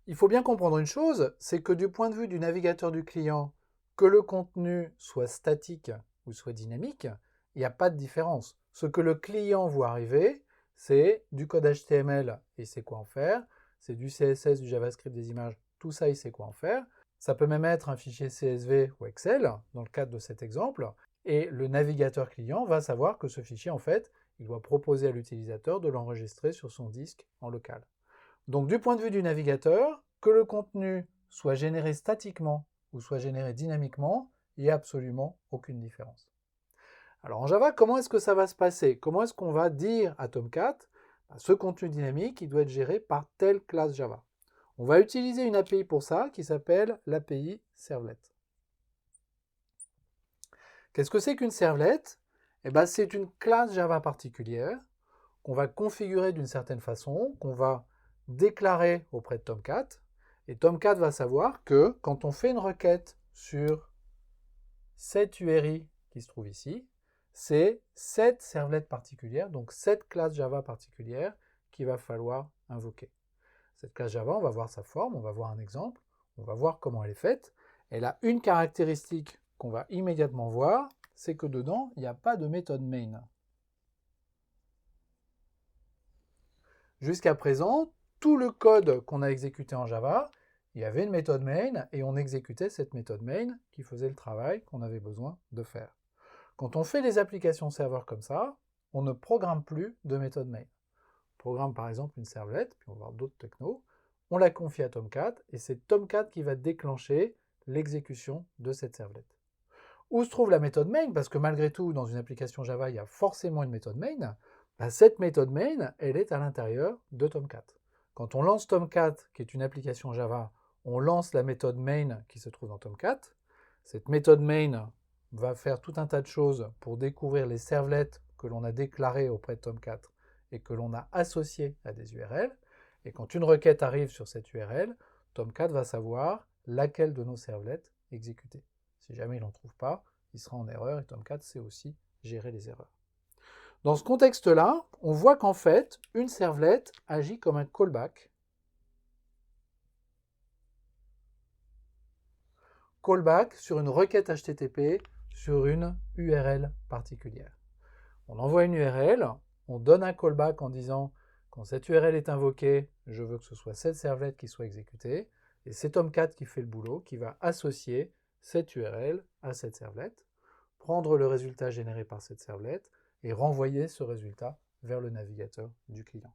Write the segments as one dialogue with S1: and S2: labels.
S1: Il faut bien comprendre une chose, c'est que du point de vue du navigateur du client, que le contenu soit statique ou soit dynamique, il n'y a pas de différence. Ce que le client voit arriver, c'est du code HTML et il sait quoi en faire, c'est du CSS, du JavaScript, des images, tout ça il sait quoi en faire. Ça peut même être un fichier CSV ou Excel, dans le cadre de cet exemple, et le navigateur client va savoir que ce fichier, en fait, il doit proposer à l'utilisateur de l'enregistrer sur son disque en local. Donc du point de vue du navigateur, que le contenu soit généré statiquement ou soit généré dynamiquement, il n'y a absolument aucune différence. Alors en Java, comment est-ce que ça va se passer? Comment est-ce qu'on va dire à Tomcat, ce contenu dynamique, il doit être géré par telle classe Java? On va utiliser une API pour ça qui s'appelle l'API Servlet. Qu'est-ce que c'est qu'une servlet? C'est une classe Java particulière qu'on va configurer d'une certaine façon, qu'on va déclarer auprès de Tomcat. Et Tomcat va savoir que quand on fait une requête sur cette URI qui se trouve ici, c'est cette servlet particulière, donc cette classe Java particulière qu'il va falloir invoquer. Cette classe Java, on va voir sa forme, on va voir un exemple, on va voir comment elle est faite. Elle a une caractéristique qu'on va immédiatement voir, c'est que dedans, il n'y a pas de méthode main. Jusqu'à présent, tout le code qu'on a exécuté en Java, il y avait une méthode main et on exécutait cette méthode main qui faisait le travail qu'on avait besoin de faire. Quand on fait des applications serveurs comme ça, on ne programme plus de méthode main. On programme par exemple une servlet, puis on va voir d'autres technos, on la confie à Tomcat et c'est Tomcat qui va déclencher l'exécution de cette servlet. Où se trouve la méthode main? Parce que malgré tout, dans une application Java, il y a forcément une méthode main. Cette méthode main, elle est à l'intérieur de Tomcat. Quand on lance Tomcat, qui est une application Java, on lance la méthode main qui se trouve dans Tomcat. Cette méthode main va faire tout un tas de choses pour découvrir les servlets que l'on a déclarées auprès de Tomcat et que l'on a associées à des URL. Et quand une requête arrive sur cette URL, Tomcat va savoir laquelle de nos servlets exécuter. Si jamais il n'en trouve pas, il sera en erreur et Tomcat sait aussi gérer les erreurs. Dans ce contexte-là, on voit qu'en fait, une servlet agit comme un callback. Callback sur une requête HTTP sur une URL particulière. On envoie une URL, on donne un callback en disant quand cette URL est invoquée, je veux que ce soit cette servlet qui soit exécutée, et c'est Tomcat qui fait le boulot, qui va associer cette URL à cette servlet, prendre le résultat généré par cette servlet et renvoyer ce résultat vers le navigateur du client.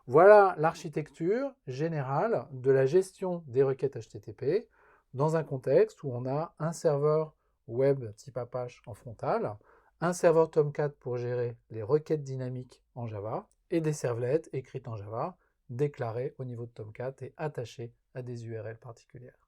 S1: Voilà l'architecture générale de la gestion des requêtes HTTP dans un contexte où on a un serveur web type Apache en frontal, un serveur Tomcat pour gérer les requêtes dynamiques en Java et des servlets écrites en Java déclarées au niveau de Tomcat et attachées à des URL particulières.